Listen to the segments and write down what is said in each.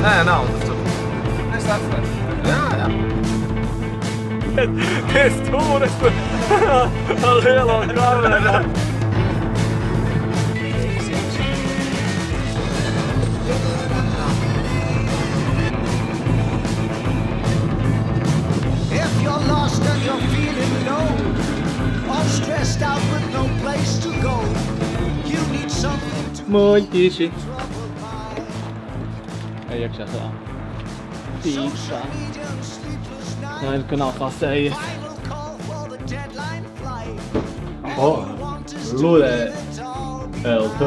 Nē, nav, tas tur. Es atceros. Jā. Es stūres ar lielo kamerā. If you're lost and you're feeling low, all stressed out with no place to go, you need something to Muļķīši. Ej iekšā savā. Pīkšā. Nē, ka nav pasējies. O, Lulē LT.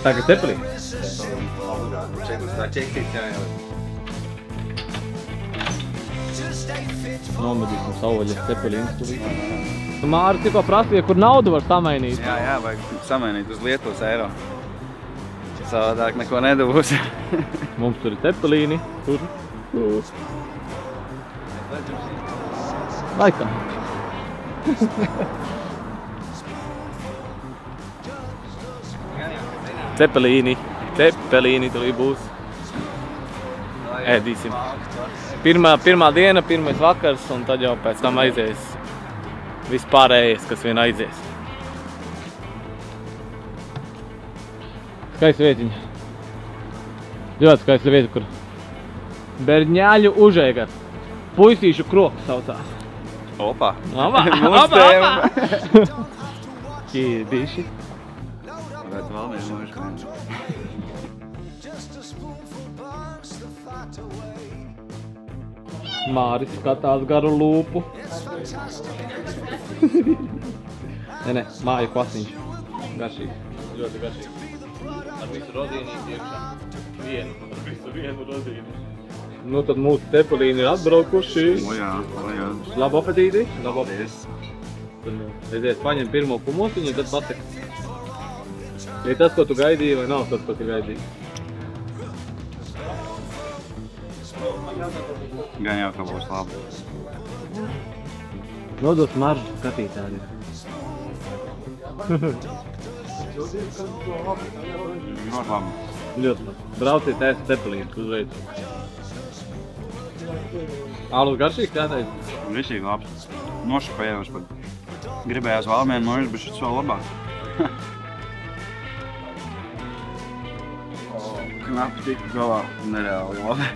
Tagad teplī. Tā čeksīt jāieliek. Nomedīsim sauvaļas cepelīnas tuvīt. Māri tikko prasīja, kur naudu var samainīt. Jā, vajag samainīt uz Lietuvas eiro. Savādāk neko nedabūs. Mums tur ir cepelīni. Tur. Laikam. Cepelīni. Cepelīni tur būs. Ēdīsim. Pirmā diena, pirmais vakars, un tad jau pēc tam aizies vispārējais, kas vien aizies. Skaista vietiņa. Ļoti skaista vieta, kur Berņāļu užēga. Puisīšu kroku saucās. Opa! Opa! Ķīdīši. Bet vēlamies nošķiet. Māris skatās garu lūpu. Nē, māju kvasiņš. Garšīgi. Ļoti garšīgi. Ar visu rozīnīti iekšā. Vienu rozīni. Nu tad mūsu cepelīni ir atbraukuši. O jā. Labu apetīti. Labu apetīti. Tad aizies paņem pirmo kumosiņu, tad pasaka. Ir tas, ko tu gaidīji, vai nav tas, ko tu gaidīji? Gan jau, ka būs labi. Nodot maržu skatītāji. Ļoti labi. Ļoti labi. Brauciet ēst cepelīnus uzreiz. Alus garšīgs jāteic? Visīgi labs. Nošapējos pat. Gribējās valmienu nojas, bet šis vēl labāk. Knapi tik galā. Nereāli labi.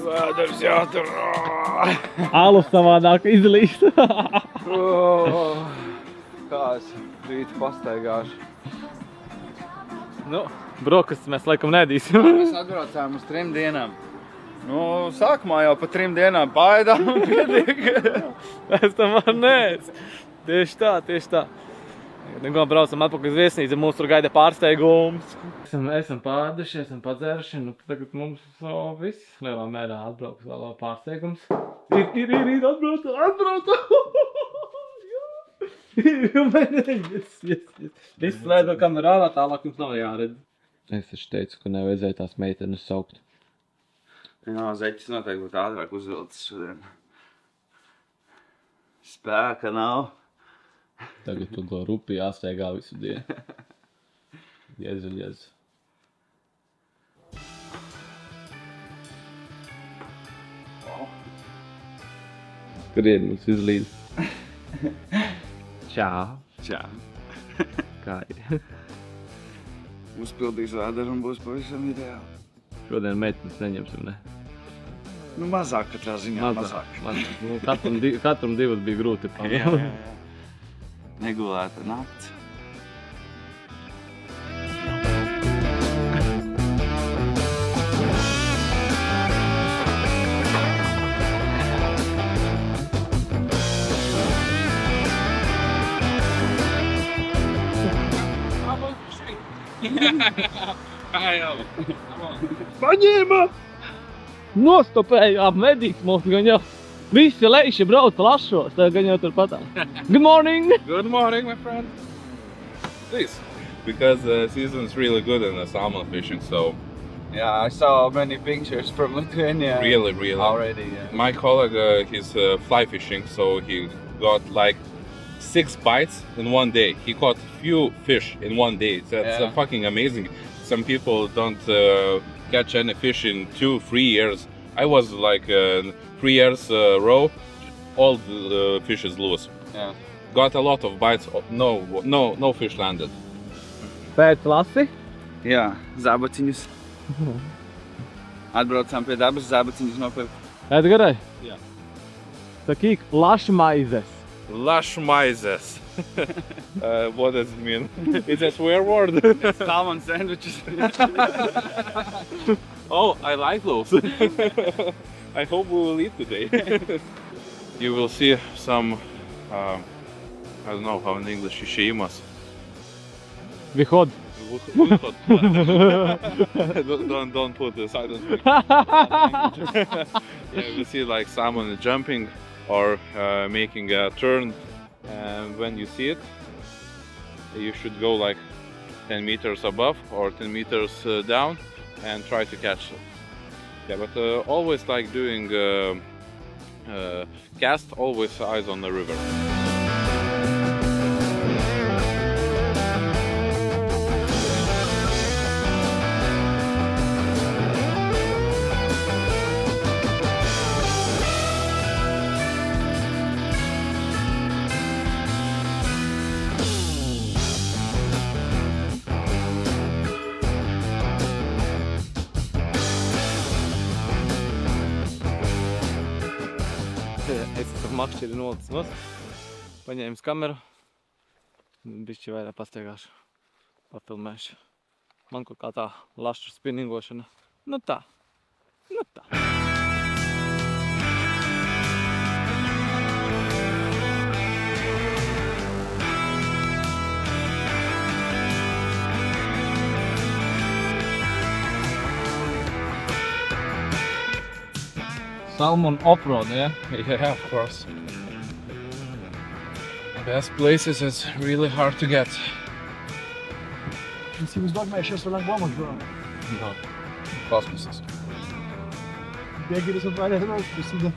Vēders jātur. Alus savādāk izlīst. Kā es rītu pastaigāšu. Nu, brokastis mēs laikam nedīsim. Mēs atbraucām uz 3 dienām. Nu, sākumā jau pa 3 dienām paēdām un pietiek. Mēs tam var neēst. Tieši tā. Neko braucam atpakaļ uz viesnīcu, mūs tur gaida pārsteigums. Esam pārduši, esam padzēruši, nu tagad mums viss lielā mērā atbrauks vēl pārsteigums. Ir, atbrauca! Viss slēdo kamerā ārā, tālāk jums nav jāredz. Es taču teicu, ka nevajadzēja tās meitenes saukt. Jā, zeķis noteikti būtu ātrāk uzvilcis šodien. Spēka nav. Tagad tu to rupi jāsteigā visu dienu. Jezu. Skrien mums izlīd. Čau. Kā ir? Uzpildīs vēderu un būs pavisam ideāli. Šodien meitenes neņemsim, ne? Nu, mazāk katrā ziņā, mazāk. Nu, katram divas bija grūti pamanīt. Jā. Negulēta nakts. Paņēma! Nostopēja apmedīgs mūs, gan jau visi leiši brauca lašos, tā gan jau tur patā. Good morning! Good morning, my friend. This, because the season is really good in the salmon fishing, so Yeah, I saw many pictures from Lithuania. really. Already, yeah. My colleague, he's fly fishing, so he got like 6 bites in one day. He caught few fish in one day. That's fucking amazing. Some people don't catch any fish in 2-3 years. I was like 3 years row, all the fish is loose. Jā. Got a lot of bites. No fish landed. Pēc lasi? Jā, zābaciņus. Atbraucām pie dabas, zābaciņus nopirkt. Edgarai? Jā. Sakīk, lašmaizes. Lashmaizes. What does it mean? It's a swear word. Salmon sandwiches. Oh, I like those. I hope we will eat today. You will see some, I don't know how in English, išėjimas. Vihod. Don't put the silent. Yeah, you see like someone jumping or making a turn, and when you see it, you should go like 10 meters above or 10 meters down and try to catch it. Yeah, but always like doing cast, always eyes on the river. Es esmu makšķeri nolicis nost, paņēmis kameru, bišķi vairāk pastaigāšu, papilmēšu. Man kaut kā tā lašu spinningošana, nu tā. Salmon off-road, yeah? Yeah, of course. Best places, it's really hard to get. Įsivaizduokime, aš esu lengvomas, bro. No. Kosmosas. Bėgeris atvarė raus, prisidė.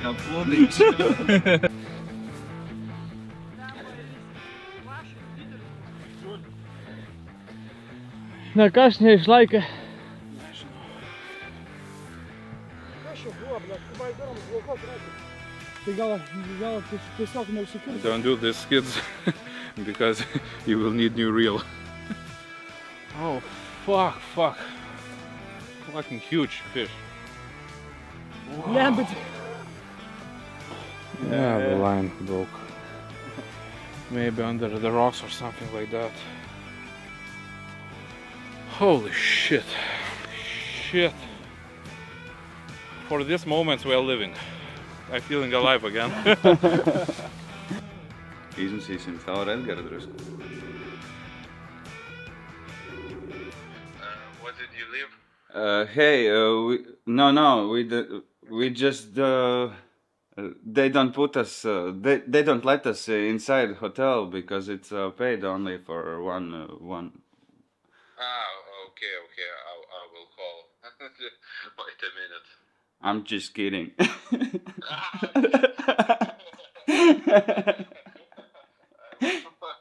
Aplūdīgs. Na, kas neišlaikė? Kas čia buvo, blet, kubai darom, blokuot reikia. Tai gal tiesiog neužsikirti. Don't do this, kids, because you will need new reel. Oh, fuck. Fucking huge fish. Yeah, but... Yeah, the line broke. Maybe under the rocks or something like that. Holy shit. For this moment we are living. I'm feeling alive again. Iznesīsim caur Edgara drusku. What did you leave? Hey, we just, they don't put us, they don't let us inside hotel because it's paid only for one. Okay, I will call. Wait a minute. I'm just kidding. I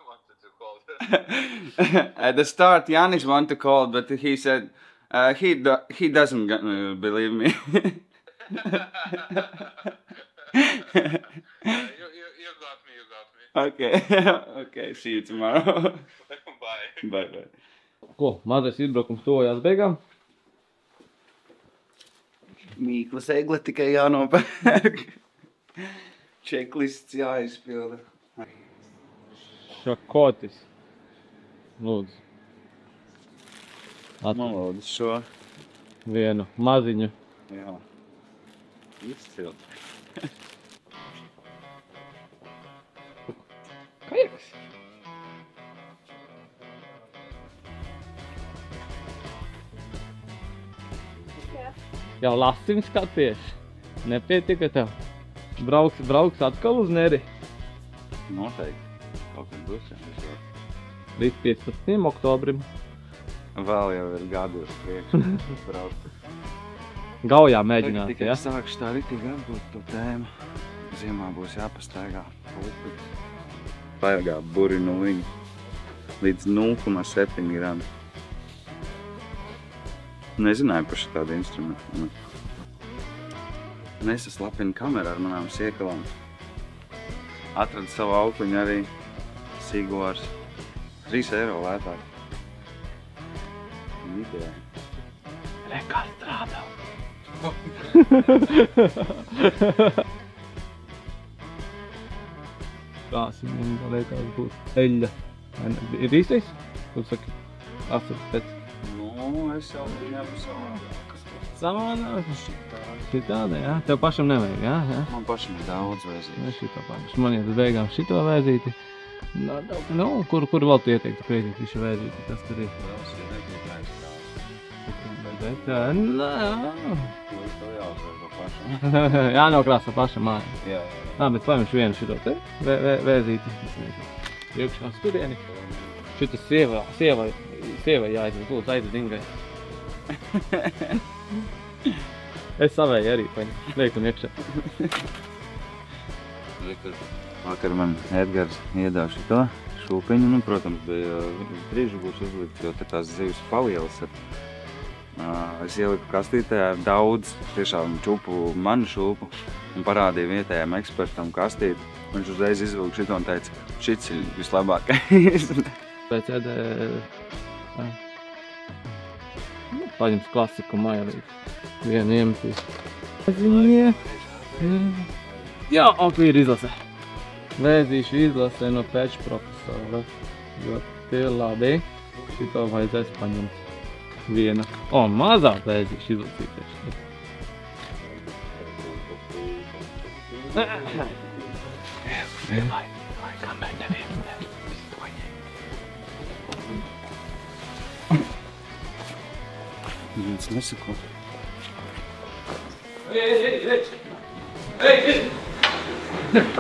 wanted to call. At the start, Yanis wanted to call, but he said he doesn't believe me. You got me. Okay, see you tomorrow. Bye. Bye. Ko, mazais izbraukums tuvojās beigām? Mīklas egle tikai jānopērk. Čeklists jāizpilda. Šakotis. Lūdzu. Lūdzu šo. Vienu maziņu. Jā. Izcilt. Kajaks. Jau lasim skaties. Nepietika tev. Brauks atkal uz Neri. Noteikti. Kaut kad būs jau. Līdz 15. oktobrim. Vēl jau ir gadi uz priekšu. Braukt. gaujā mēģināt, Tikai ja? sākšu tā ritīgi apgūt to tēmu. Ziemā būs jāpastaigā upi. Paigā burinulīgi līdz 0,7 grami. Nezināju par šitādu instrumentu. Nesaslapina kameru ar manām siekalām. Atradu savu aukliņu arī Sigors. 3 eiro lētāk. Ideja. Rekā strādā. Kāsim, man liekas, būs eļļa. Ir īstais? Tu saki, asats pēc. Nu, es jau viņam savādākas. Savādāk? Šitāda, jā? Tev pašam nevajag, jā? Man pašam ir daudz vēzīt. Es šito pašu. Man iet uz beigām šito vēzīti. Nu, kur vēl tu ieteiktu kreizīt visu vēzīti? Kas tur ir? Bet, nā. Jānokrāsa paša māja. Jā. Bet paimšu vienu šito te vēzīti. Iekšā sturieni. Šitas sievai jāizdod, lūdzu, aizved Ingai. Es savēju arī paņem, liekam iekšā. Vakar man Edgars iedāva šito šūpiņu. Nu, protams, bija brīži būs uzlikts, jo te tās zivs palielas ir. Es ieliku kastītē ar daudz tiešām čupu, manu šūpu un parādīju vietējiem ekspertam kastīti. Viņš uzreiz izvilka šito un teica, šits ir vislabākais. Pēc ēdē paņems klasiku mailīt. Vienu iemetīs. Jā, ok, ir izlase. Vēzīšu izlasē no peču profesora. Ļoti labi. Šito vajadzēs paņemt. Viena. Mazā vēzīšu izlasīties. Vai, kamēr neviens Viens nesako. Ei!